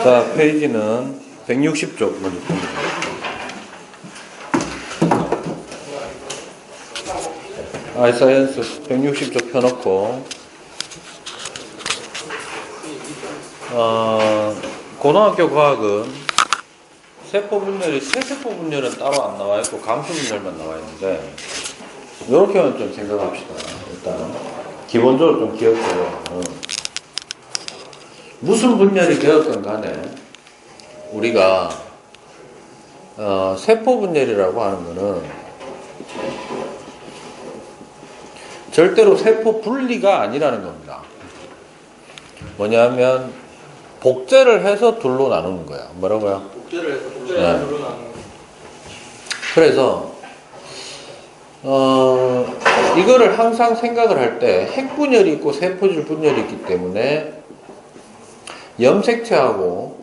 자, 페이지는 160쪽 먼저 봅니다. 아이사이언스 160쪽 펴놓고 고등학교 과학은 세포분열이 체세포분열은 따로 안 나와 있고 감수분열만 나와 있는데 이렇게만 좀 생각합시다. 일단 기본적으로 좀 기억해요. 무슨 분열이 되었건 간에 우리가 세포분열이라고 하는 거는 절대로 세포 분리가 아니라는 겁니다. 뭐냐면 복제를 해서 둘로 나누는 거야. 뭐라고요? 복제를 해서 둘로 나누는 거야. 그래서 이거를 항상 생각을 할 때 핵분열이 있고 세포질 분열이 있기 때문에 염색체하고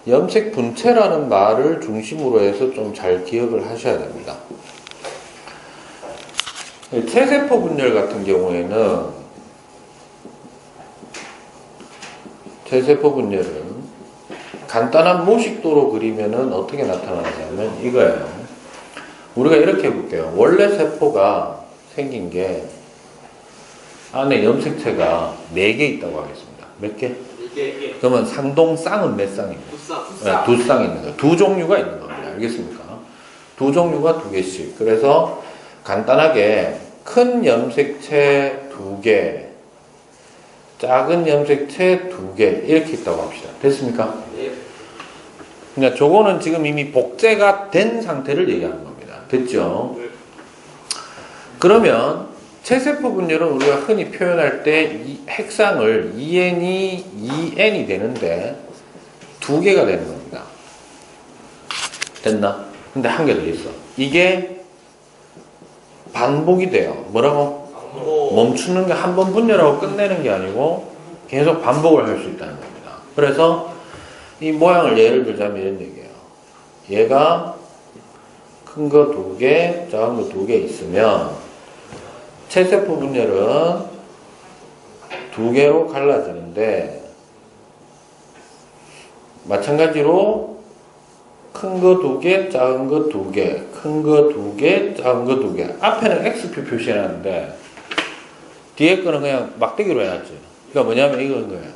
염색분체라는 말을 중심으로 해서 좀 잘 기억을 하셔야 됩니다. 체세포 분열 같은 경우에는 체세포 분열은 간단한 모식도로 그리면은 어떻게 나타나냐면 이거예요. 우리가 이렇게 해볼게요. 원래 세포가 생긴 게 안에 염색체가 4개 있다고 하겠습니다. 몇 개? 4개. 그러면 상동쌍은 몇 쌍입니까? 두 쌍 있는 거예요. 두 종류가 있는 겁니다. 알겠습니까? 두 종류가 2개씩. 그래서 간단하게 큰 염색체 2개, 작은 염색체 2개 이렇게 있다고 합시다. 됐습니까? 네. 그러니까 저거는 지금 이미 복제가 된 상태를 얘기하는 겁니다. 됐죠? 네. 그러면 체세포 분열은 우리가 흔히 표현할 때 이 핵상을 2n이 되는데 2개가 되는 겁니다. 됐나? 근데 한 개 더 있어. 이게 반복이 돼요. 뭐라고? 멈추는 게 한 번 분열하고 끝내는 게 아니고 계속 반복을 할 수 있다는 겁니다. 그래서 이 모양을 예를 들자면 이런 얘기예요. 얘가 큰 거 2개, 작은 거 2개 있으면 체세포 분열은 2개로 갈라지는데 마찬가지로 큰 거 2개, 작은 거 2개, 큰 거 2개, 작은 거 2개. 앞에는 X표 표시해놨는데 뒤에 거는 그냥 막대기로 해놨지. 그러니까 뭐냐면 이건 거예요.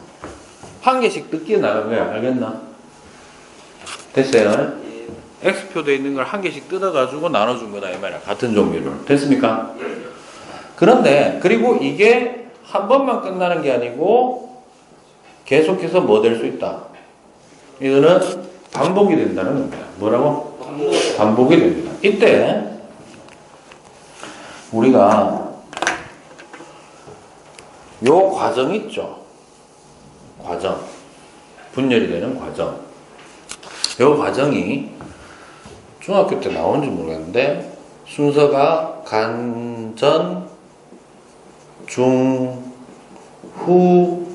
한 개씩 뜯겨 나간 거야. 알겠나? 됐어요? X표 돼 있는 걸 한 개씩 뜯어가지고 나눠준 거다 이 말이야. 같은 종류를. 됐습니까? 그런데 그리고 이게 한 번만 끝나는 게 아니고 계속해서 뭐 될 수 있다. 이거는 반복이 된다는 겁니다. 뭐라고? 반복이 됩니다. 이때 우리가 요 과정 있죠. 과정. 분열이 되는 과정. 요 과정이 중학교 때 나온지 모르겠는데 순서가 간, 전, 중, 후,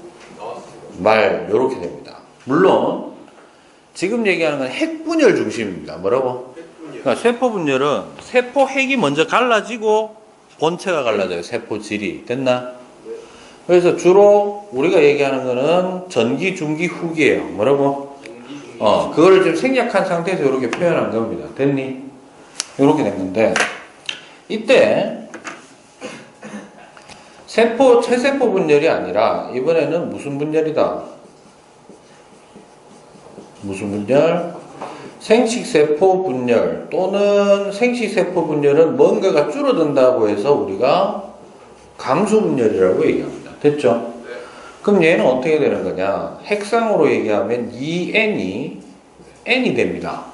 말 요렇게 됩니다. 물론 지금 얘기하는 건 핵분열 중심입니다. 뭐라고? 그러니까 세포분열은 세포핵이 먼저 갈라지고 본체가 갈라져요. 세포질이. 됐나? 그래서 주로 우리가 얘기하는 거는 전기, 중기, 후기예요. 뭐라고? 그거를 좀 생략한 상태에서 이렇게 표현한 겁니다. 됐니? 이렇게 된 건데 이때 체세포 분열이 아니라 이번에는 무슨 분열이다? 무슨 분열? 생식세포 분열 또는 생식세포 분열은 뭔가가 줄어든다고 해서 우리가 감소 분열이라고 얘기합니다. 됐죠? 네. 그럼 얘는 어떻게 되는 거냐? 핵상으로 얘기하면 2n이 n이 됩니다.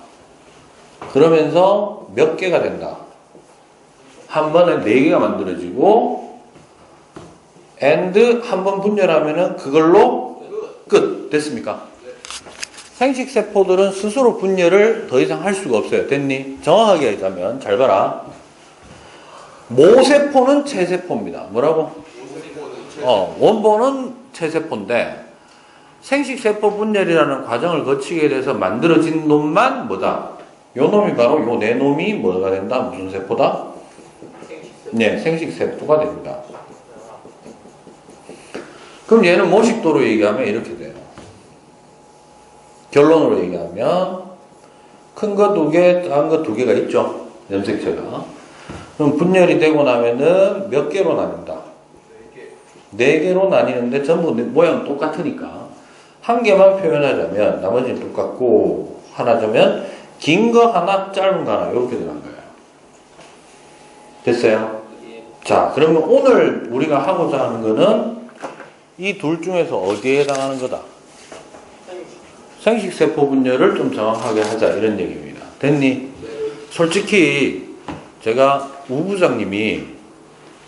그러면서 몇 개가 된다? 한 번에 4개가 만들어지고 and 한 번 분열하면은 그걸로 끝. 됐습니까? 생식세포들은 스스로 분열을 더 이상 할 수가 없어요. 됐니? 정확하게 하자면 잘 봐라. 모세포는 체세포입니다. 뭐라고? 원본은 체세포인데 생식세포 분열이라는 과정을 거치게 돼서 만들어진 놈만 뭐다? 요 놈이 바로 요 네 놈이 뭐가 된다? 무슨 세포다? 네, 생식세포가 됩니다. 그럼 얘는 모식도로 얘기하면 이렇게 돼요. 결론으로 얘기하면 큰 거 2개, 작은 거 2개가 있죠. 염색체가. 그럼 분열이 되고 나면은 몇 개로 나뉜다? 4개로 나뉘는데 전부 모양 똑같으니까 한 개만 표현하자면 나머지는 똑같고 하나자면 긴 거 하나, 짧은 거 하나 이렇게 들어간 거예요. 됐어요? 자, 그러면 오늘 우리가 하고자 하는 거는 이 둘 중에서 어디에 해당하는 거다? 생식세포 분열을 좀 정확하게 하자 이런 얘기입니다. 됐니? 솔직히 제가 우 부장님이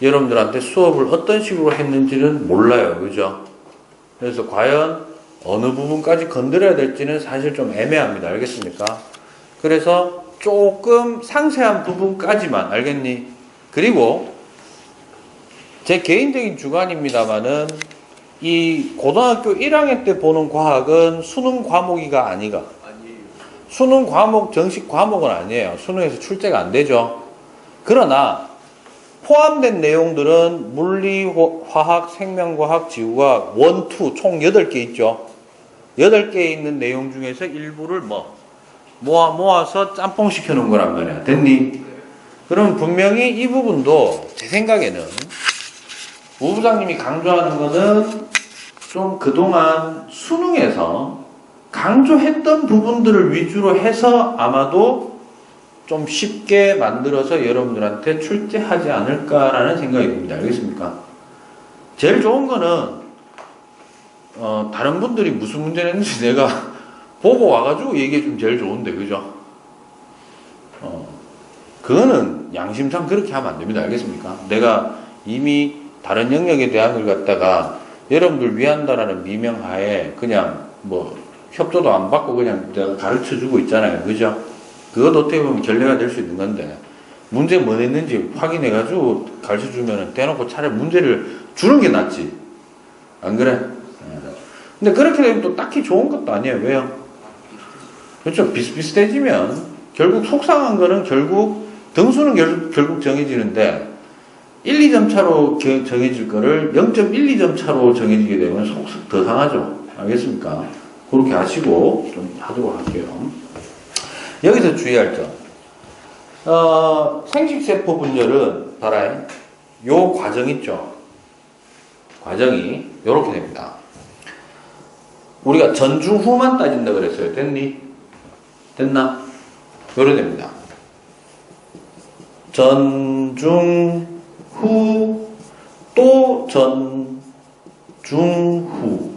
여러분들한테 수업을 어떤 식으로 했는지는 몰라요. 그죠? 그래서 과연 어느 부분까지 건드려야 될지는 사실 좀 애매합니다. 알겠습니까? 그래서 조금 상세한 부분까지만 알겠니? 그리고 제 개인적인 주관입니다만은 이 고등학교 1학년 때 보는 과학은 수능 과목이가 아니가. 수능 과목, 정식 과목은 아니에요. 수능에서 출제가 안 되죠. 그러나 포함된 내용들은 물리, 화학, 생명과학, 지구과학 1, 2, 총 8개 있죠. 8개 있는 내용 중에서 일부를 모아서 짬뽕 시켜놓은 거란 말이야. 됐니? 그럼 분명히 이 부분도 제 생각에는 우 부장님이 강조하는 거는 좀 그동안 수능에서 강조했던 부분들을 위주로 해서 아마도 좀 쉽게 만들어서 여러분들한테 출제하지 않을까라는 생각이 듭니다. 알겠습니까? 제일 좋은 거는 다른 분들이 무슨 문제 냈는지 내가 보고 와가지고 얘기해주면 제일 좋은데, 그죠? 그거는 양심상 그렇게 하면 안 됩니다. 알겠습니까? 내가 이미 다른 영역에 대한 걸 갖다가 여러분들 위한다라는 미명하에 그냥 협조도 안 받고 그냥 내가 가르쳐 주고 있잖아요. 그죠? 그것도 어떻게 보면 결례가 될 수 있는 건데, 문제 뭐 냈는지 확인해가지고 가르쳐 주면은 대놓고 차라리 문제를 주는 게 낫지. 안 그래? 근데 그렇게 되면 또 딱히 좋은 것도 아니에요. 왜요? 그렇죠. 비슷비슷해지면 결국 속상한 거는 결국 등수는 결국 정해지는데 1, 2점 차로 정해질 거를 0.12점 차로 정해지게 되면 속 더 상하죠. 알겠습니까? 그렇게 하시고 좀 하도록 할게요. 여기서 주의할 점. 생식세포 분열은 봐라. 요 과정 있죠. 과정이 요렇게 됩니다. 우리가 전중 후만 따진다 그랬어요. 됐니? 됐나? 요래 됩니다. 전중 후, 또 전중 후.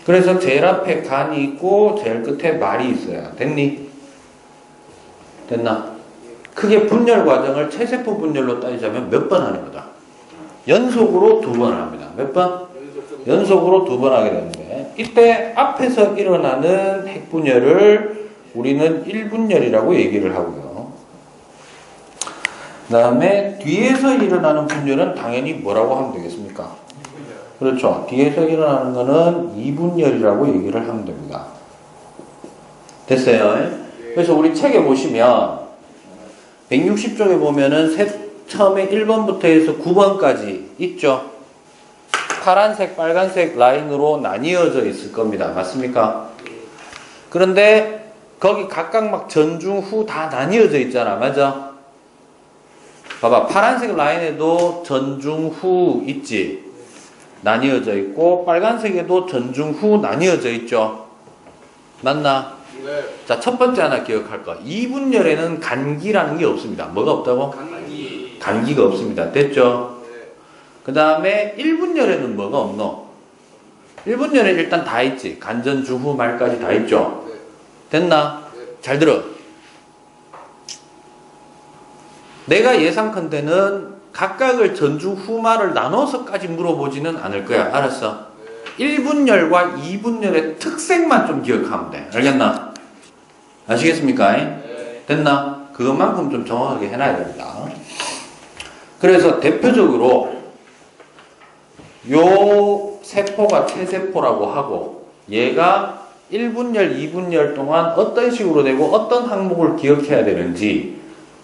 그래서 제일 앞에 간이 있고 제일 끝에 말이 있어야. 됐니? 됐나? 크게 분열 과정을 체세포 분열로 따지자면 몇 번 하는 거다? 연속으로 2번 합니다. 몇 번? 연속으로 2번 하게 되는데, 이때 앞에서 일어나는 핵분열을 우리는 1분열이라고 얘기를 하고요. 그 다음에 뒤에서 일어나는 분열은 당연히 뭐라고 하면 되겠습니까? 그렇죠. 뒤에서 일어나는 거는 2분열이라고 얘기를 하면 됩니다. 됐어요? 그래서 우리 책에 보시면 160쪽에 보면은 처음에 1번부터 해서 9번까지 있죠. 파란색, 빨간색 라인으로 나뉘어져 있을 겁니다. 맞습니까? 그런데 거기 각각 막 전중 후 다 나뉘어져 있잖아. 맞아? 봐봐. 파란색 라인에도 전중 후 있지. 나뉘어져 있고 빨간색에도 전중 후 나뉘어져 있죠. 맞나? 네. 자, 첫 번째 하나 기억할 거. 2분열에는 간기라는 게 없습니다. 뭐가 없다고? 간기가 없습니다. 됐죠? 그 다음에 1분열에는 뭐가 없노? 1분열에 일단 다 있지. 간전, 중후, 말까지 다 있죠. 됐나? 잘 들어. 내가 예상컨대는 각각을 전중, 후말을 나눠서까지 물어보지는 않을 거야. 알았어? 1분열과 2분열의 특색만 좀 기억하면 돼. 알겠나? 아시겠습니까? 됐나? 그것만큼 좀 정확하게 해놔야 됩니다. 그래서 대표적으로 요 세포가 체세포라고 하고 얘가 1분열, 2분열 동안 어떤 식으로 되고 어떤 항목을 기억해야 되는지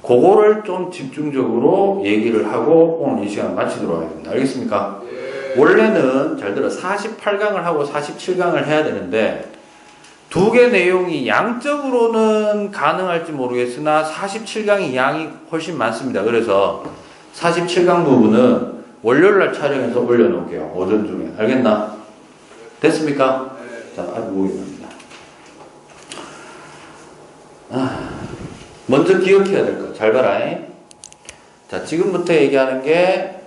그거를 좀 집중적으로 얘기를 하고 오늘 이 시간 마치도록 하겠습니다. 알겠습니까? 원래는 잘 들어 48강을 하고 47강을 해야 되는데 두 개 내용이 양적으로는 가능할지 모르겠으나 47강이 양이 훨씬 많습니다. 그래서 47강 부분은 월요일날 촬영해서 올려놓을게요. 오전 중에. 알겠나? 됐습니까? 자, 모입니다. 먼저 기억해야 될 거. 잘 봐라. 자, 지금부터 얘기하는 게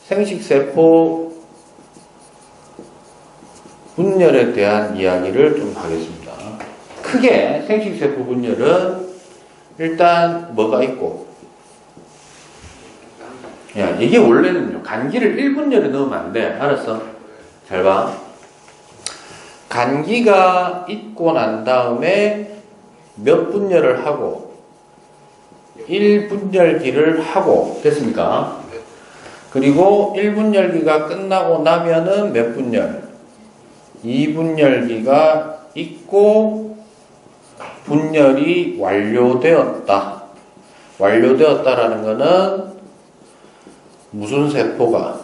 생식세포 분열에 대한 이야기를 좀 하겠습니다. 크게 생식세포 분열은 일단 뭐가 있고, 야, 이게 원래는요, 간기를 1분열에 넣으면 안 돼. 알았어? 잘 봐. 간기가 있고 난 다음에 몇 분열을 하고, 1분열기를 하고, 됐습니까? 그리고 1분열기가 끝나고 나면은 몇 분열? 2분열기가 있고, 분열이 완료되었다. 완료되었다라는 거는 무슨 세포가,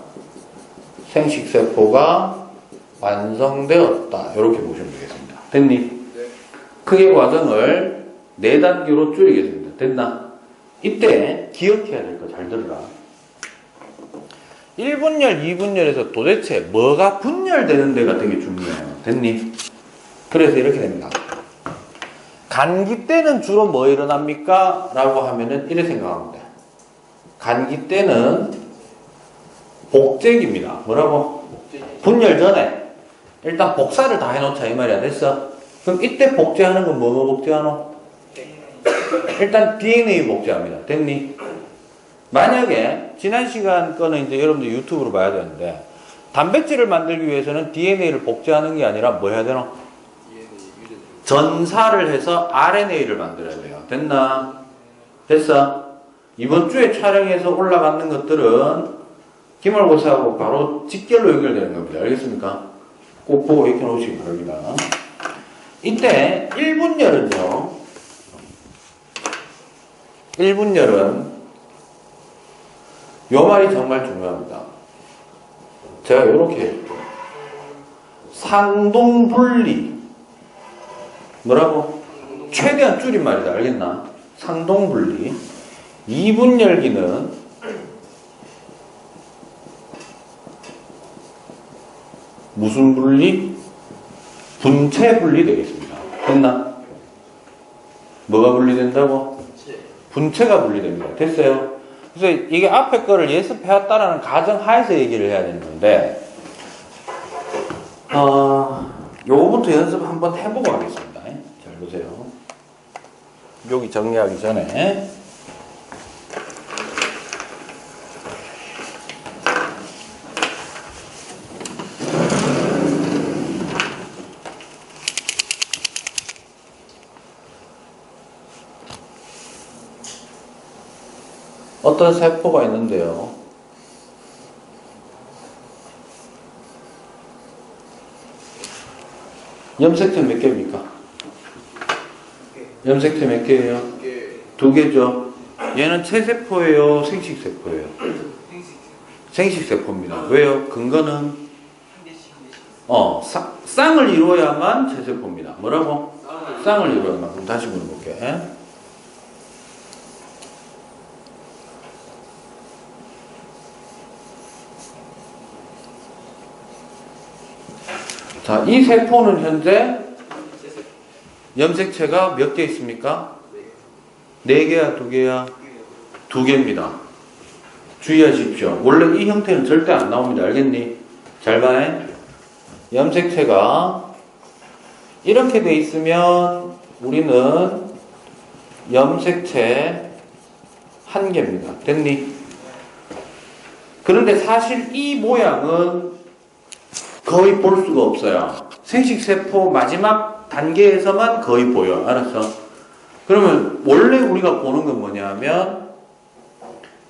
생식세포가 완성되었다. 이렇게 보시면 되겠습니다. 됐니? 네. 크게 과정을 4단계로 줄이겠습니다. 됐나? 이때 기억해야 될 거 잘 들어라. 1분열, 2분열에서 도대체 뭐가 분열되는 데가 되게 중요해요. 됐니? 그래서 이렇게 됩니다. 간기 때는 주로 뭐 일어납니까? 라고 하면은 이렇게 생각하면 돼. 간기 때는 복제기입니다. 뭐라고? 분열 전에 일단 복사를 다 해놓자 이 말이야. 됐어? 그럼 이때 복제하는 건 뭐 복제하노? 일단 DNA 복제합니다. 됐니? 만약에 지난 시간 거는 이제 여러분들 유튜브로 봐야 되는데 단백질을 만들기 위해서는 DNA를 복제하는 게 아니라 뭐 해야 되노? 전사를 해서 RNA를 만들어야 돼요. 됐나? 됐어? 이번 주에 촬영해서 올라가는 것들은 기말고사하고 바로 직결로 연결되는 겁니다. 알겠습니까? 꼭 보고 익혀 놓으시기 바랍니다. 이때 1분열은요. 1분열은 요 말이 정말 중요합니다. 제가 이렇게 해줄게요. 상동분리. 뭐라고? 최대한 줄임말이다. 알겠나? 상동분리. 2분열기는 무슨 분리? 분체 분리 되겠습니다. 됐나? 뭐가 분리된다고? 분체가 분리됩니다. 됐어요? 그래서 이게 앞에 거를 예습해왔다라는 가정하에서 얘기를 해야 되는 건데, 요거부터 연습 한번 해보고 하겠습니다. 잘 보세요. 여기 정리하기 전에. 어떤 세포가 있는데요. 염색체 몇 개입니까? 염색체 몇 개예요? 2개죠. 얘는 체세포예요? 생식세포예요? 생식세포입니다. 왜요? 근거는 쌍을 이루어야만 체세포입니다. 뭐라고? 쌍을 이루어야만. 그럼 다시 물어볼게. 자, 이 세포는 현재 염색체가 몇 개 있습니까? 4개야, 2개야? 2개입니다. 주의하십시오. 원래 이 형태는 절대 안 나옵니다. 알겠니? 잘 봐. 염색체가 이렇게 돼 있으면 우리는 염색체 1개입니다. 됐니? 그런데 사실 이 모양은 거의 볼 수가 없어요. 생식세포 마지막 단계에서만 거의 보여. 알았어? 그러면 원래 우리가 보는 건 뭐냐면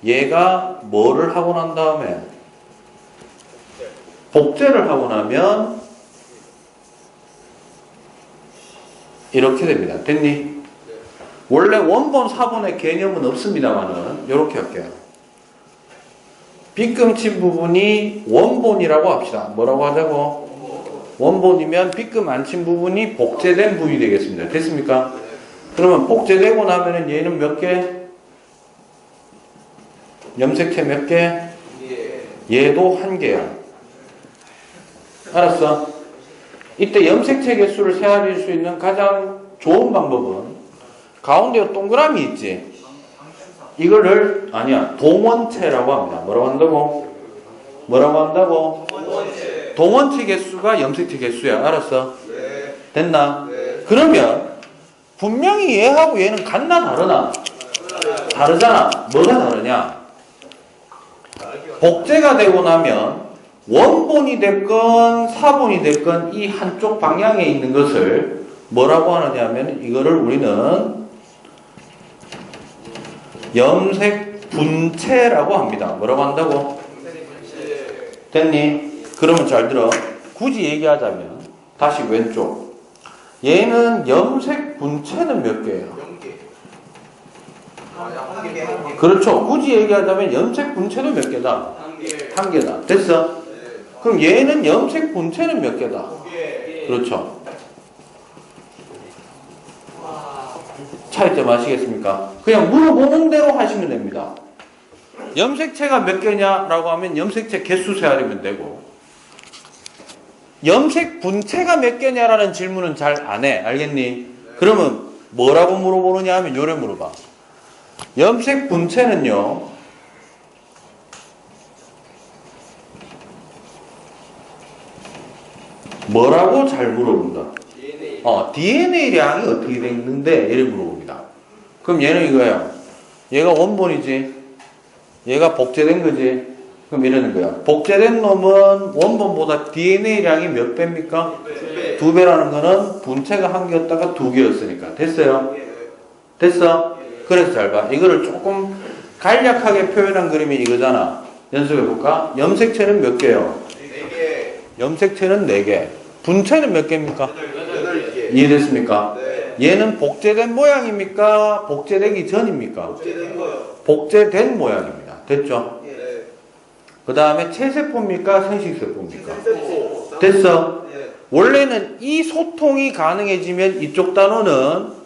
얘가 뭐를 하고 난 다음에 복제를 하고 나면 이렇게 됩니다. 됐니? 원래 원본, 사본의 개념은 없습니다만은 이렇게 할게요. 빗금친 부분이 원본이라고 합시다. 뭐라고 하자고? 원본이면 빗금 안 친 부분이 복제된 부위 되겠습니다. 됐습니까? 그러면 복제되고 나면은 얘는 몇 개? 염색체 몇 개? 얘도 한 개야. 알았어? 이때 염색체 개수를 세할 수 있는 가장 좋은 방법은 가운데 동그라미 있지? 이거를 아니야 동원체라고 합니다. 뭐라고 한다고? 뭐라고 한다고? 동원체 개수가 염색체 개수야. 알았어? 됐나? 그러면 분명히 얘하고 얘는 같나 다르나? 다르잖아. 뭐가 다르냐? 복제가 되고 나면 원본이 됐건 사본이 됐건 이 한쪽 방향에 있는 것을 뭐라고 하느냐 하면 이거를 우리는 염색 분체라고 합니다. 뭐라고 한다고? 됐니? 그러면 잘 들어. 굳이 얘기하자면 다시 왼쪽. 얘는 염색 분체는 몇 개예요? 그렇죠. 굳이 얘기하자면 염색 분체도 몇 개다? 한 개다. 됐어? 그럼 얘는 염색 분체는 몇 개다? 그렇죠. 차이점 아시겠습니까? 그냥 물어보는 대로 하시면 됩니다. 염색체가 몇 개냐라고 하면 염색체 개수 세하면 되고, 염색 분체가 몇 개냐라는 질문은 잘 안 해. 알겠니? 그러면 뭐라고 물어보느냐 하면 요래 물어봐. 염색 분체는요, 뭐라고 잘 물어본다. DNA량이 어떻게 돼 있는데 얘를 물어봅니다. 그럼 얘는 이거예요. 얘가 원본이지. 얘가 복제된 거지. 그럼 이러는 거야. 복제된 놈은 원본보다 DNA량이 몇 배입니까? 2배라는 거는 분체가 한 개였다가 2개였으니까. 됐어요? 됐어? 그래서 잘 봐. 이거를 조금 간략하게 표현한 그림이 이거잖아. 연습해볼까? 염색체는 몇 개요? 4개. 염색체는 4개. 분체는 몇 개입니까? 8개. 이해됐습니까? 네. 얘는 복제된 모양입니까? 복제되기 전입니까? 복제된 거요. 복제된 모양입니다. 됐죠? 네. 그 다음에 체세포입니까? 생식세포입니까? 체세포. 됐어? 네. 원래는 이 소통이 가능해지면 이쪽 단어는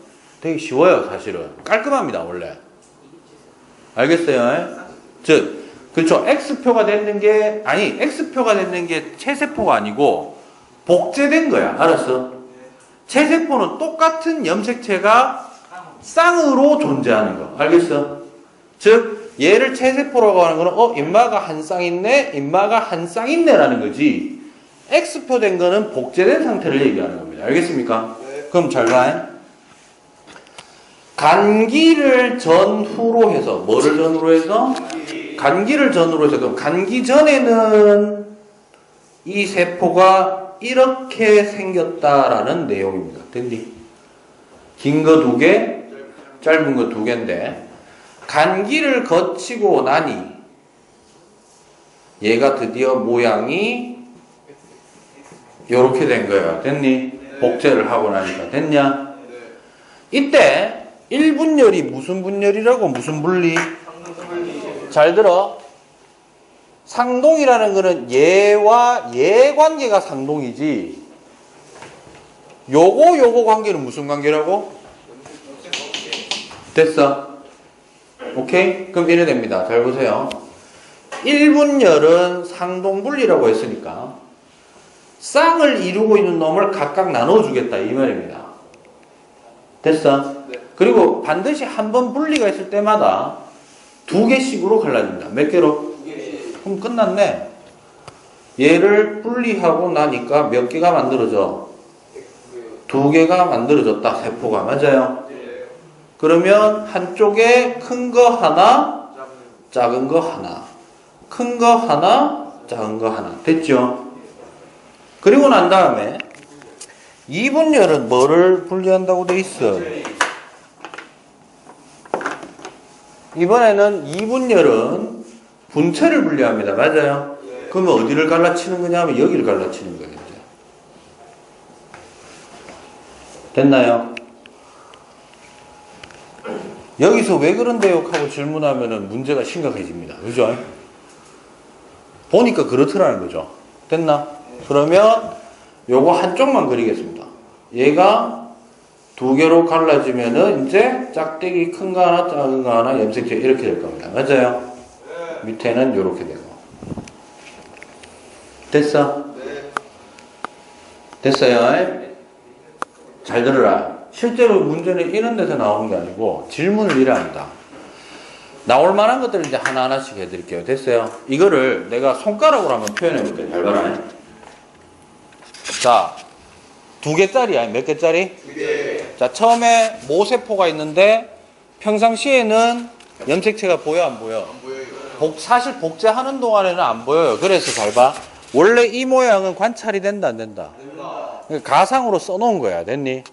되게 쉬워요, 사실은. 깔끔합니다, 원래. 알겠어요? 즉, 그렇죠. X표가 됐는 게, 아니, X표가 됐는 게 체세포가 아니고, 복제된 거야. 알았어? 체세포는 똑같은 염색체가 쌍으로 존재하는 거. 알겠어? 즉, 얘를 체세포라고 하는 거는, 인마가 한 쌍 있네, 인마가 한 쌍 있네라는 거지. X표 된 거는 복제된 상태를 얘기하는 겁니다. 알겠습니까? 그럼 잘 봐. 간기를 전후로 해서, 뭐를 전후로 해서? 간기를 전후로 해서, 그럼 간기 전에는 이 세포가 이렇게 생겼다라는 내용입니다. 됐니? 긴 거 2개, 짧은 거 2개인데, 간기를 거치고 나니, 얘가 드디어 모양이 이렇게 된 거예요. 됐니? 복제를 하고 나니까. 됐냐? 이때 1분열이 무슨 분열이라고? 무슨 분리? 잘 들어. 상동이라는 거는 얘와 얘 관계가 상동이지. 요거 관계는 무슨 관계라고? 됐어? 오케이? 그럼 이래 됩니다. 잘 보세요. 1분열은 상동분리라고 했으니까 쌍을 이루고 있는 놈을 각각 나눠주겠다 이 말입니다. 됐어? 그리고 반드시 한 번 분리가 있을 때마다 2개씩으로 갈라집니다. 몇 개로? 2개. 그럼 끝났네. 얘를 분리하고 나니까 몇 개가 만들어져? 2개가 만들어졌다. 세포가. 맞아요? 그러면 한쪽에 큰 거 하나, 작은 거 하나. 큰 거 하나, 작은 거 하나. 됐죠? 그리고 난 다음에 2분열은 뭐를 분리한다고 돼 있어? 이번에는 이분열은 분체를 분리합니다. 맞아요? 그러면 어디를 갈라치는 거냐 하면 여기를 갈라치는 거예요. 이제. 됐나요? 여기서 왜 그런데요? 하고 질문하면 문제가 심각해집니다. 그죠? 보니까 그렇더라는 거죠. 됐나? 그러면 요거 한쪽만 그리겠습니다. 얘가 두 개로 갈라지면은 이제 짝대기 큰 거 하나 작은 거 하나 염색체 이렇게 될 겁니다. 맞아요? 밑에는 이렇게 되고. 됐어? 됐어요? 잘 들어라. 실제로 문제는 이런 데서 나오는 게 아니고 질문을 이래 합니다. 나올 만한 것들을 이제 하나하나씩 해드릴게요. 됐어요? 이거를 내가 손가락으로 한번 표현해 볼게요. 잘 봐라. 자, 2개짜리야. 몇 개짜리? 2개. 자, 처음에 모세포가 있는데 평상시에는 염색체가 보여 안 보여? 안 보여요. 사실 복제하는 동안에는 안 보여요. 그래서 잘 봐. 원래 이 모양은 관찰이 된다 안 된다? 된다. 가상으로 써놓은 거야. 됐니?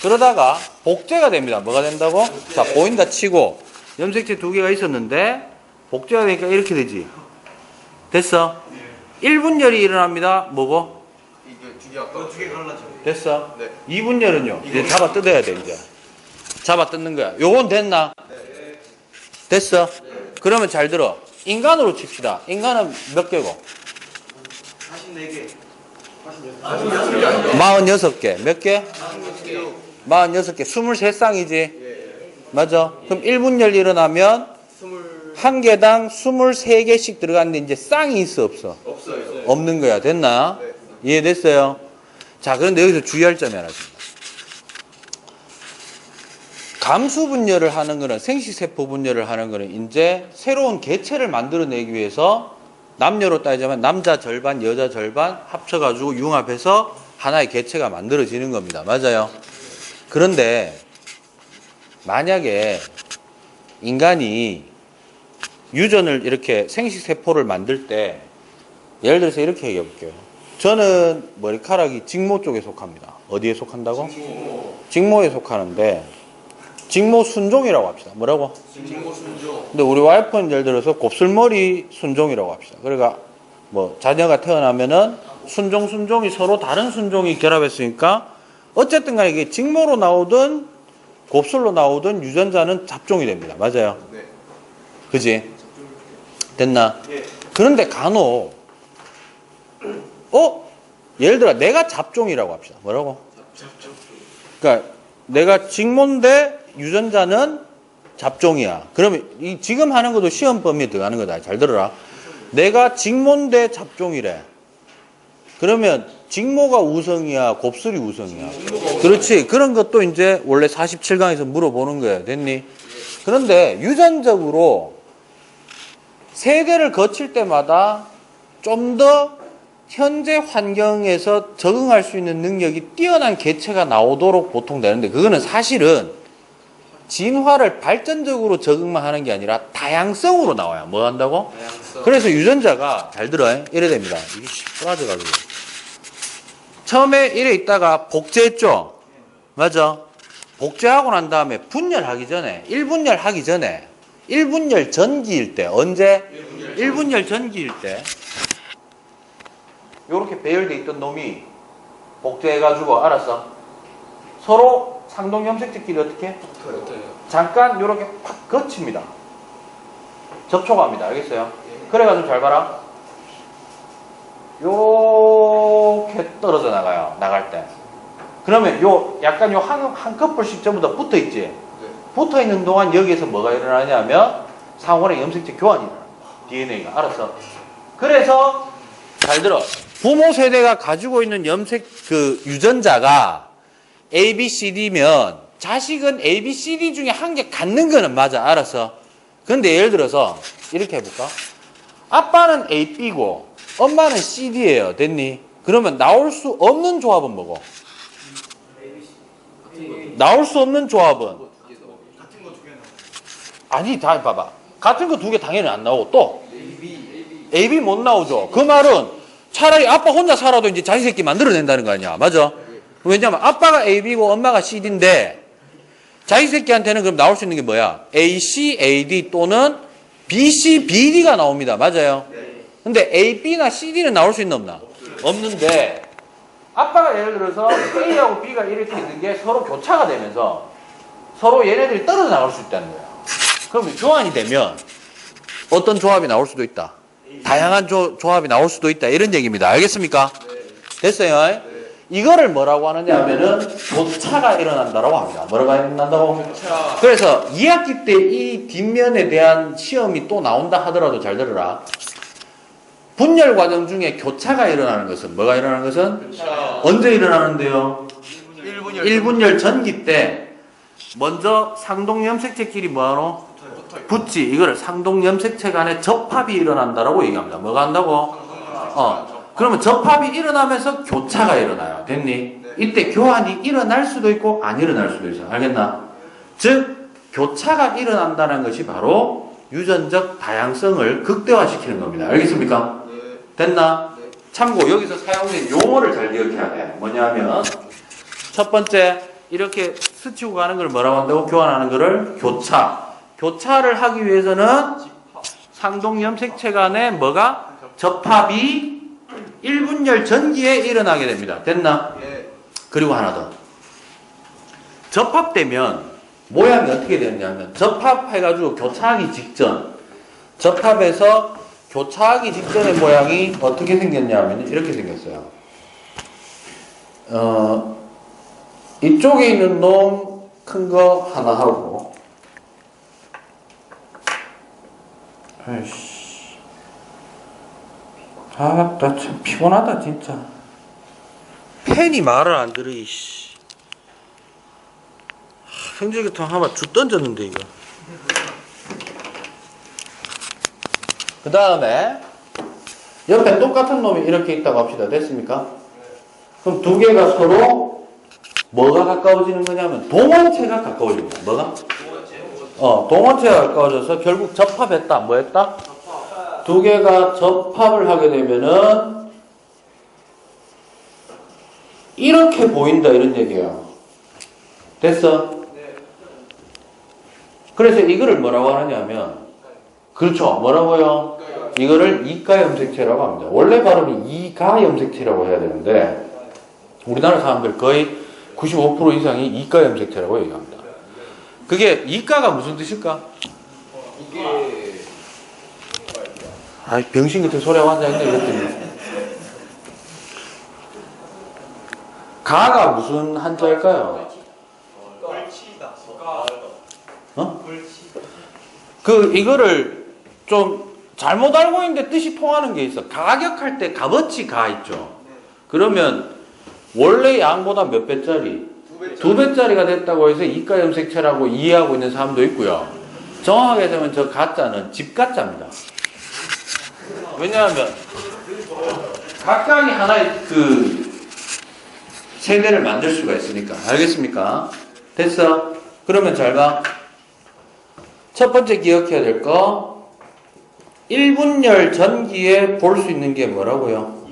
그러다가 복제가 됩니다. 뭐가 된다고? 자, 보인다 치고 염색체 2개가 있었는데 복제가 되니까 이렇게 되지. 됐어? 1분열이 일어납니다. 뭐고? 이게 2개 아까 2개 갈라져. 됐어? 네. 2분열은요. 이제 잡아 뜯어야 돼. 이제 잡아 뜯는 거야. 요건 됐나? 네. 됐어? 그러면 잘 들어. 인간으로 칩시다. 인간은 몇 개고? 44개. 46개. 몇 개? 46개. 23쌍이지? 맞아. 그럼 1분열 일어나면 1개당 23개씩 들어갔는데 이제 쌍이 있어 없어? 없어요. 없는 거야. 됐나? 네. 이해됐어요? 자, 그런데 여기서 주의할 점이 하나 있습니다. 감수 분열을 하는 거는, 생식세포 분열을 하는 거는 이제 새로운 개체를 만들어내기 위해서 남녀로 따지자면 남자 절반, 여자 절반 합쳐가지고 융합해서 하나의 개체가 만들어지는 겁니다. 맞아요? 그런데 만약에 인간이 유전을 이렇게 생식세포를 만들 때 예를 들어서 이렇게 얘기해 볼게요. 저는 머리카락이 직모 쪽에 속합니다. 어디에 속한다고? 직모에 속하는데 직모 순종이라고 합시다. 뭐라고? 직모 순종. 근데 우리 와이프는 예를 들어서 곱슬머리 순종이라고 합시다. 그러니까 뭐 자녀가 태어나면은 순종이 서로 다른 순종이 결합했으니까 어쨌든 간에 이게 직모로 나오든 곱슬로 나오든 유전자는 잡종이 됩니다. 맞아요? 네. 그지? 됐나? 예. 그런데 간혹 예를 들어 내가 잡종이라고 합시다. 뭐라고? 그러니까 내가 직모인데 유전자는 잡종이야. 그러면 이 지금 하는 것도 시험 범위에 들어가는 거다. 잘 들어라. 내가 직모인데 잡종이래. 그러면 직모가 우성이야, 곱슬이 우성이야. 그렇지. 그런 것도 이제 원래 47강에서 물어보는 거야. 됐니? 그런데 유전적으로 세대를 거칠 때마다 좀 더 현재 환경에서 적응할 수 있는 능력이 뛰어난 개체가 나오도록 보통 되는데 그거는 사실은 진화를 발전적으로 적응만 하는 게 아니라 다양성으로 나와요. 뭐 한다고? 다양성. 그래서 유전자가 잘 들어요. 이래 됩니다. 이게 빠져가지고 처음에 이래 있다가 복제했죠. 맞아. 복제하고 난 다음에 분열하기 전에 1분열 하기 전에 1분열 전기일 때 언제? 1분열 전기일 때 요렇게 배열돼 있던 놈이 복제해가지고 알았어. 서로 상동 염색체끼리 어떻게 해? 잠깐 요렇게 팍 거칩니다. 접촉합니다. 알겠어요? 그래가지고 잘 봐라. 요렇게 떨어져 나가요. 나갈 때. 그러면 요 약간 요 한 커플씩 전부 다 붙어 있지. 네. 붙어 있는 동안 여기에서 뭐가 일어나냐면 상호간의 염색체 교환이 일어나. DNA가 알았어. 그래서 잘 들어. 부모 세대가 가지고 있는 염색 그 유전자가 A, B, C, D면 자식은 A, B, C, D 중에 한 개 갖는 거는 맞아. 알았어. 근데 예를 들어서 이렇게 해볼까? 아빠는 A, B고 엄마는 C, D예요. 됐니? 그러면 나올 수 없는 조합은 뭐고? 나올 수 없는 조합은? 같은 거 2개 나와요. 아니, 다 봐봐. 같은 거 2개 당연히 안 나오고 또 A, B 못 나오죠. 그 말은 차라리 아빠 혼자 살아도 이제 자식 새끼 만들어낸다는 거 아니야. 맞아? 왜냐면 아빠가 A, B고 엄마가 C, D인데 자기 새끼한테는 그럼 나올 수 있는 게 뭐야? AC, AD 또는 BC, BD가 나옵니다. 맞아요? 근데 A, B나 CD는 나올 수 있나 없나? 없는데 아빠가 예를 들어서 A하고 B가 이렇게 있는 게 서로 교차가 되면서 서로 얘네들이 떨어져 나갈 수 있다는 거야. 그럼 교환이 되면 어떤 조합이 나올 수도 있다. 다양한 조합이 나올 수도 있다. 이런 얘기입니다. 알겠습니까? 됐어요? 이거를 뭐라고 하느냐 하면은 교차가 일어난다라고 합니다. 뭐라고 일어난다고? 교차. 그래서 2학기 때 이 뒷면에 대한 시험이 또 나온다 하더라도 잘 들어라. 분열 과정 중에 교차가 일어나는 것은 뭐가 일어나는 것은? 교차. 언제 일어나는데요? 1분열. 1분열 전기 때 먼저 상동 염색체끼리 뭐하노? 붙지. 이거를 상동 염색체 간의 접합이 일어난다라고 얘기합니다. 뭐가 한다고? 그러면 접합이 일어나면서 교차가 일어나요. 됐니? 이때 교환이 일어날 수도 있고 안 일어날 수도 있어. 알겠나? 즉 교차가 일어난다는 것이 바로 유전적 다양성을 극대화시키는 겁니다. 알겠습니까? 됐나? 참고 여기서 사용된 용어를 잘 기억해야 돼. 뭐냐면 첫 번째 이렇게 스치고 가는 걸 뭐라고 한다고? 교환하는 거를 교차. 교차를 하기 위해서는 상동 염색체 간에 뭐가? 접합이 1분열 전기에 일어나게 됩니다. 됐나? 그리고 하나 더. 접합되면 모양이 어떻게 되느냐면 접합해가지고 교차하기 직전, 접합해서 교차하기 직전의 모양이 어떻게 생겼냐면 이렇게 생겼어요. 이쪽에 있는 놈 큰 거 하나 하고, 아이씨, 나 참 피곤하다 진짜. 펜이 말을 안 들어. 이씨. 생제기통 한번 쭉 던졌는데 이거. 그 다음에 옆에 똑같은 놈이 이렇게 있다고 합시다. 됐습니까? 그럼 두 개가 서로 뭐가 가까워지는 거냐면 동원체가 가까워집니다. 뭐가? 동원체가 가까워져서 결국 접합했다. 뭐 했다? 두 개가 접합을 하게 되면은 이렇게 보인다 이런 얘기예요. 됐어? 그래서 이거를 뭐라고 하느냐면, 그렇죠. 뭐라고요? 이거를 이가 염색체라고 합니다. 원래 발음이 이가 염색체라고 해야 되는데 우리나라 사람들 거의 95% 이상이 이가 염색체라고 얘기합니다. 그게 이가가 무슨 뜻일까? 이게 아이 병신 같은 소리하고 앉아있네 이랬더니. 가가 무슨 한자일까요? 꼴치다. 이거를 좀 잘못 알고 있는데 뜻이 통하는 게 있어. 가격할 때 값어치 가 있죠. 그러면 원래 양보다 몇 배짜리? 두 배짜리가 됐다고 해서 이가 염색체라고 이해하고 있는 사람도 있고요. 정확하게 되면 저 가짜는 집가짜입니다. 왜냐하면 각각이 하나의 세대를 만들 수가 있으니까. 알겠습니까? 됐어? 그러면 잘 봐. 첫 번째 기억해야 될 거, 1분열 전기에 볼 수 있는 게 뭐라고요?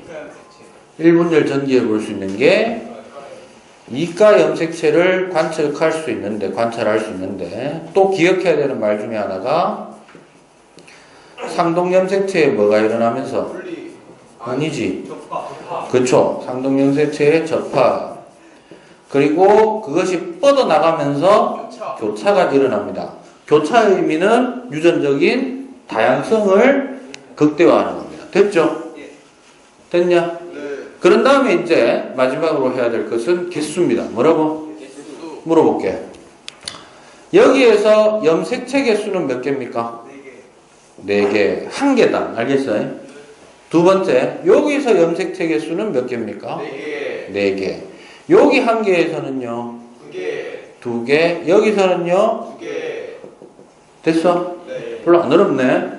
1분열 전기에 볼 수 있는 게 이가 염색체를 관찰할 수 있는데 또 기억해야 되는 말 중에 하나가 상동 염색체에 뭐가 일어나면서? 아니지. 그렇죠. 상동 염색체의 접합. 그리고 그것이 뻗어나가면서 교차가 일어납니다. 교차의 의미는 유전적인 다양성을 극대화하는 겁니다. 됐죠? 됐냐? 그런 다음에 이제 마지막으로 해야 될 것은 개수입니다. 뭐라고? 물어볼게. 여기에서 염색체 개수는 몇 개입니까? 4개. 한 개당. 알겠어요? 두 번째, 여기서 염색체 개수는 몇 개입니까? 4개. 여기 한 개에서는요? 2개. 여기서는요? 2개. 됐어? 별로 안 어렵네.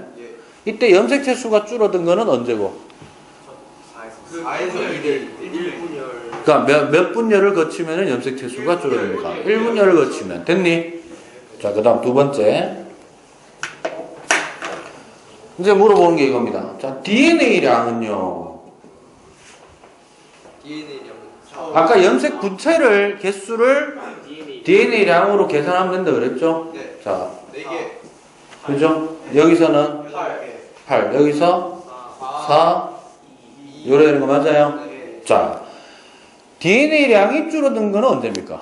이때 염색체 수가 줄어든 거는 언제고? 4에서 1분열. 그러니까 몇 분열을 거치면 염색체 수가 줄어듭니까? 1분열을 거치면. 됐니? 자, 그 다음 두 번째. 이제 물어보는 게 이겁니다. 자, DNA량은요. 아까 염색 분체를 개수를 DNA량으로 계산하면 된다 그랬죠? 네. 자, 4개. 그죠? 여기서는 8, 여기서 4, 요래 되는 거 맞아요? 네. 자, DNA량이 줄어든 거는 언제입니까?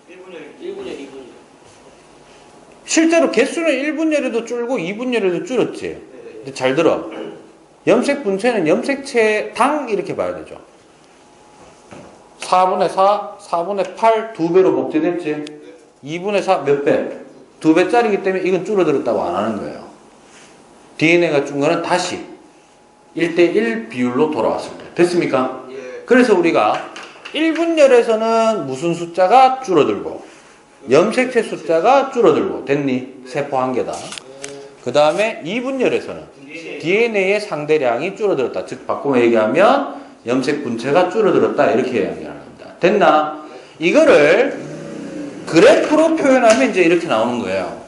1분열, 2분열. 실제로 개수는 1분열에도 줄고 2분열에도 줄었지. 근데 잘 들어. 염색 분체는 염색체당 이렇게 봐야 되죠. 4분의 4, 4분의 8, 2배로 복제됐지. 2분의 4 몇 배? 2배짜리기 때문에 이건 줄어들었다고 안 하는 거예요. DNA가 준 거는 다시 1대1 비율로 돌아왔을 때. 됐습니까? 예. 그래서 우리가 1분열에서는 무슨 숫자가 줄어들고 염색체 숫자가 줄어들고 됐니? 세포 한 개다. 그 다음에 2분열에서는 DNA의 상대량이 줄어들었다. 즉 바꾸면 얘기하면 염색 분체가 줄어들었다. 이렇게 이야기하는 겁니다. 됐나? 이거를 그래프로 표현하면 이제 이렇게 나오는 거예요.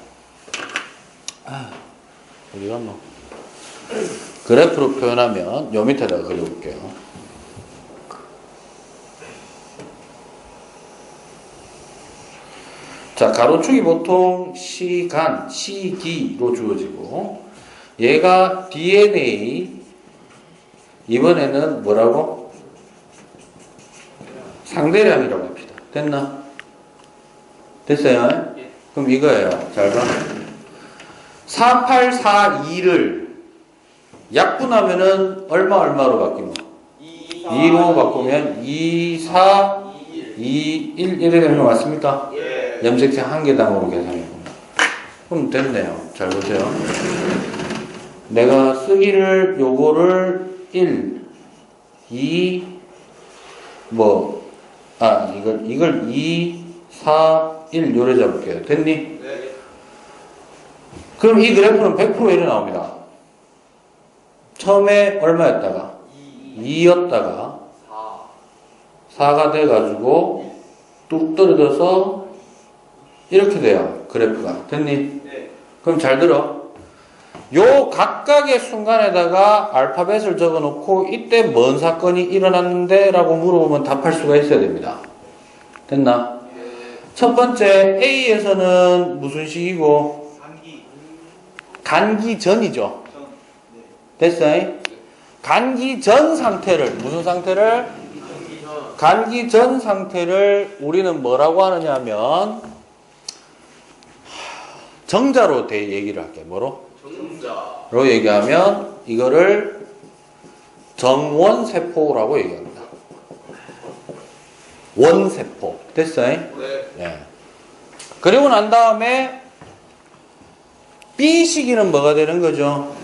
어디 갔노? 그래프로 표현하면 요 밑에다가 그려볼게요. 자, 가로축이 보통 시간, 시기로 주어지고 얘가 DNA 이번에는 뭐라고? 상대량이라고 합시다. 됐나? 됐어요? 그럼 이거예요. 잘 봐. 4842를 약분하면은 얼마로 바뀌노? 2로 바꾸면 2, 4, 2, 1 이래 되는 거 맞습니까? 예. 염색체 한 개당으로 계산해보면. 그럼 됐네요. 잘 보세요. 내가 쓰기를 요거를 1, 2, 이걸 2, 4, 1 요래 잡을게요. 됐니? 네. 그럼 이 그래프는 100% 이래 나옵니다. 처음에 얼마였다가? 2였다가 4가 돼가지고 뚝 떨어져서 이렇게 돼요. 그래프가. 됐니? 네. 그럼 잘 들어. 요 각각의 순간에다가 알파벳을 적어 놓고 이때 뭔 사건이 일어났는데 라고 물어보면 답할 수가 있어야 됩니다. 됐나? 첫 번째 A에서는 무슨 시기고? 간기 전이죠. 됐어? 간기 전 상태를 무슨 상태를? 간기 전 상태를 우리는 뭐라고 하느냐 하면 정자로 얘기를 할게. 뭐로? 정자로 얘기하면 이거를 정원세포라고 얘기합니다. 원세포. 됐어요? 네. 그리고 난 다음에 B 시기는 뭐가 되는 거죠?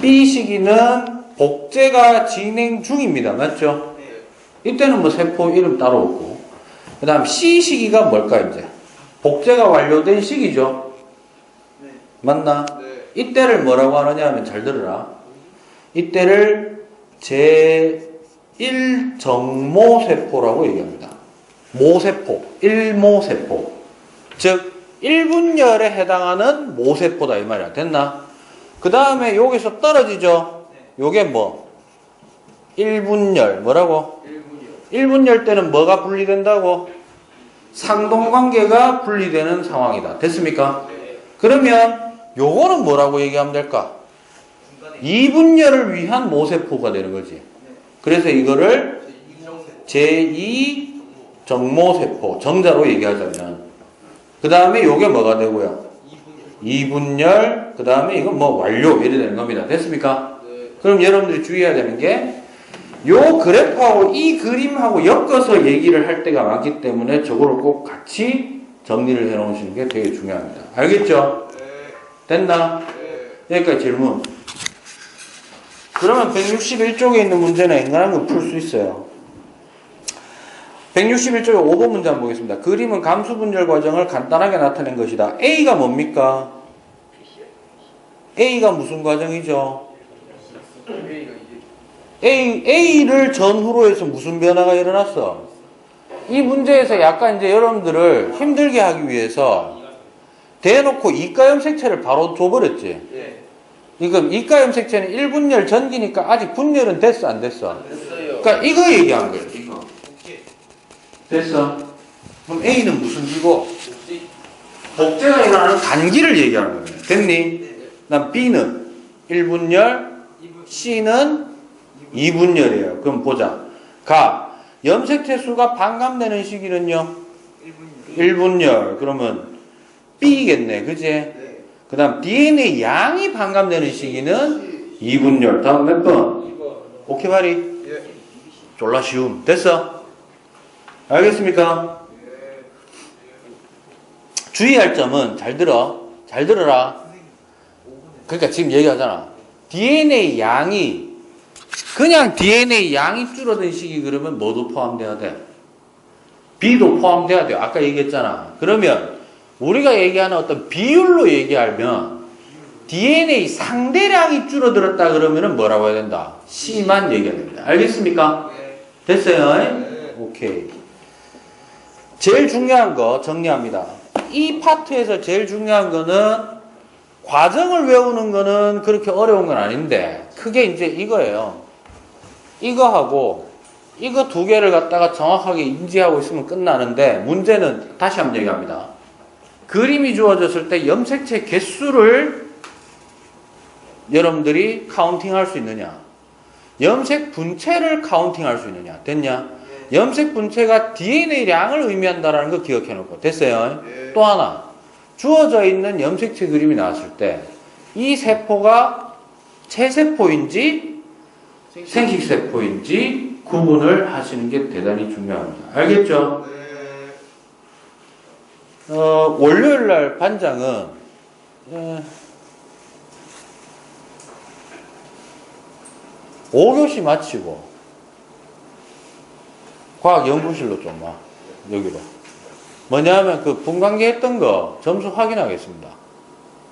B 시기는 복제가 진행 중입니다. 맞죠? 이때는 뭐 세포 이름 따로 없고. 그 다음 C 시기가 뭘까 이제? 복제가 완료된 시기죠. 맞나? 이때를 뭐라고 하느냐 하면 잘 들으라. 이때를 제1정모세포라고 얘기합니다. 모세포, 1모세포. 즉 1분열에 해당하는 모세포다 이 말이야. 됐나? 그 다음에 여기서 떨어지죠. 요게 뭐? 1분열. 뭐라고? 1분열 때는 뭐가 분리된다고? 상동관계가 분리되는 상황이다. 됐습니까? 그러면 요거는 뭐라고 얘기하면 될까? 2분열을 위한 모세포가 되는 거지. 그래서 이거를 제2정모세포, 정자로 얘기하자면. 그 다음에 요게 뭐가 되고요? 2분열, 그 다음에 이건 뭐 완료, 이래 되는 겁니다. 됐습니까? 그럼 여러분들이 주의해야 되는 게, 요 그래프하고 이 그림하고 엮어서 얘기를 할 때가 많기 때문에 저거를 꼭 같이 정리를 해 놓으시는 게 되게 중요합니다. 알겠죠? 됐나? 여기까지 질문. 그러면 161쪽에 있는 문제는 앵간한 거 풀 수 있어요. 161쪽에 5번 문제 한번 보겠습니다. 그림은 감수 분열 과정을 간단하게 나타낸 것이다. A가 뭡니까? A가 무슨 과정이죠? A를 전후로 해서 무슨 변화가 일어났어? 이 문제에서 약간 이제 여러분들을 힘들게 하기 위해서 대놓고 이가염색체를 바로 줘버렸지. 그러니까 이가염색체는 1분열 전기니까 아직 분열은 됐어 안 됐어? 그러니까 이거 얘기한 거예요. 이거. 됐어? 그럼 A는 무슨 기고? 복지. 복제가 일어나는 간기를 얘기하는 거예요. 됐니? 네. 그다음 B는 1분열, 2분. C는 2분열이에요. 그럼 보자. 가. 염색체 수가 반감되는 시기는요? 1분열. 1분열. 그러면 B겠네. 그지? 네. 그 다음 DNA 양이 반감되는 시기는 2분열. 다음 몇 번? 2번. 오케이 바리? 예. 졸라 쉬움. 됐어? 알겠습니까? 주의할 점은 잘 들어. 잘 들어라. 그러니까 지금 얘기하잖아. DNA 양이 그냥 DNA 양이 줄어든 시기 그러면 뭐도 포함돼야 돼? B도 포함돼야 돼요. 아까 얘기했잖아. 그러면 우리가 얘기하는 어떤 비율로 얘기하면 DNA 상대량이 줄어들었다 그러면은 뭐라고 해야 된다? C만 얘기해야 됩니다. 알겠습니까? 네. 됐어요? 네. 오케이. 제일 중요한 거 정리합니다. 이 파트에서 제일 중요한 거는 과정을 외우는 거는 그렇게 어려운 건 아닌데 크게 이제 이거예요. 이거하고 이거 두 개를 갖다가 정확하게 인지하고 있으면 끝나는데 문제는 다시 한번 얘기합니다. 그림이 주어졌을 때 염색체 개수를 여러분들이 카운팅할 수 있느냐? 염색 분체를 카운팅할 수 있느냐? 됐냐? 염색 분체가 DNA량을 의미한다는 거 기억해 놓고 됐어요? 네. 또 하나 주어져 있는 염색체 그림이 나왔을 때 이 세포가 체세포인지 생식세포인지 구분을 하시는 게 대단히 중요합니다. 알겠죠? 네. 월요일날 반장은 5교시 마치고 과학연구실로 좀 와. 여기로. 뭐냐면 그 분관계 했던 거 점수 확인하겠습니다.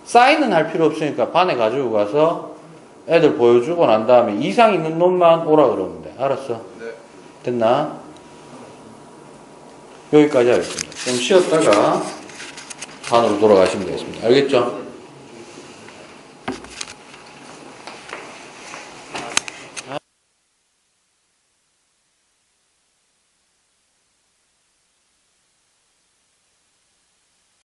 사인은 할 필요 없으니까 반에 가지고 가서 애들 보여주고 난 다음에 이상 있는 놈만 오라 그러면 돼. 알았어? 네. 됐나? 여기까지 하겠습니다. 좀 쉬었다가 반으로 돌아가시면 되겠습니다. 알겠죠?